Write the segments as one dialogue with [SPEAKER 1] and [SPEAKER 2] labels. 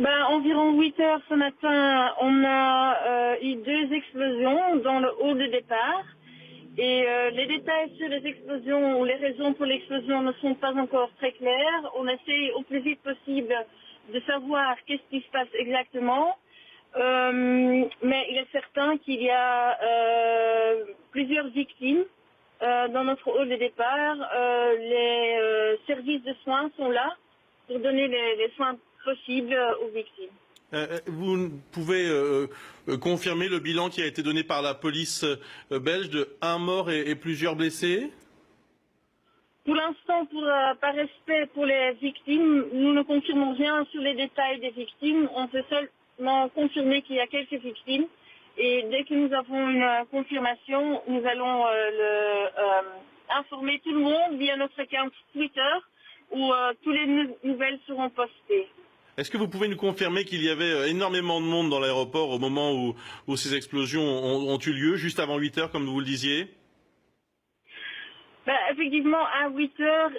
[SPEAKER 1] Environ 8 heures ce matin, on a eu deux explosions dans le hall de départ. Et les détails sur les explosions ou les raisons pour l'explosion ne sont pas encore très clairs. On essaie au plus vite possible de savoir qu'est-ce qui se passe exactement. Mais il est certain qu'il y a plusieurs victimes dans notre hall de départ. Les services de soins sont là pour donner les soins possibles aux victimes.
[SPEAKER 2] Vous pouvez confirmer le bilan qui a été donné par la police belge de un mort et plusieurs blessés?
[SPEAKER 1] Pour l'instant, par respect pour les victimes, nous ne confirmons rien sur les détails des victimes. On peut seulement confirmer qu'il y a quelques victimes. Et dès que nous avons une confirmation, nous allons informer tout le monde via notre compte Twitter où toutes les nouvelles seront postées.
[SPEAKER 2] Est-ce que vous pouvez nous confirmer qu'il y avait énormément de monde dans l'aéroport au moment où ces explosions ont eu lieu, juste avant 8 heures, comme vous le disiez?
[SPEAKER 1] Effectivement, à 8 heures,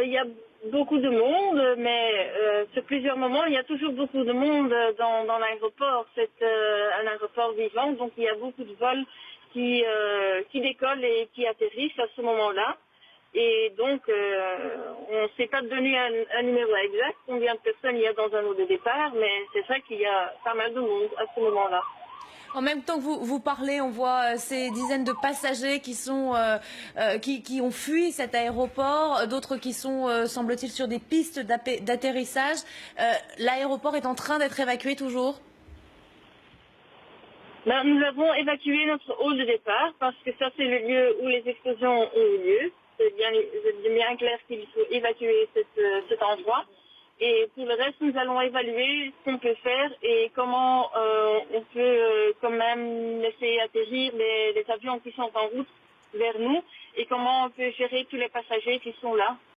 [SPEAKER 1] il y a beaucoup de monde, mais sur plusieurs moments, il y a toujours beaucoup de monde dans l'aéroport. C'est un aéroport vivant, donc il y a beaucoup de vols qui décollent et qui atterrissent à ce moment-là. Et donc, on ne s'est pas donné un numéro exact, combien de personnes il y a dans un hall de départ, mais c'est vrai qu'il y a pas mal de monde à ce moment-là.
[SPEAKER 3] En même temps que vous parlez, on voit ces dizaines de passagers qui ont fui cet aéroport, d'autres qui sont, semble-t-il, sur des pistes d'atterrissage. L'aéroport est en train d'être évacué toujours?
[SPEAKER 1] Nous avons évacué notre hall de départ parce que ça c'est le lieu où les explosions ont eu lieu. C'est bien clair qu'il faut évacuer cet endroit. Et pour le reste, nous allons évaluer ce qu'on peut faire et comment on peut quand même laisser atterrir les avions qui sont en route vers nous et comment on peut gérer tous les passagers qui sont là.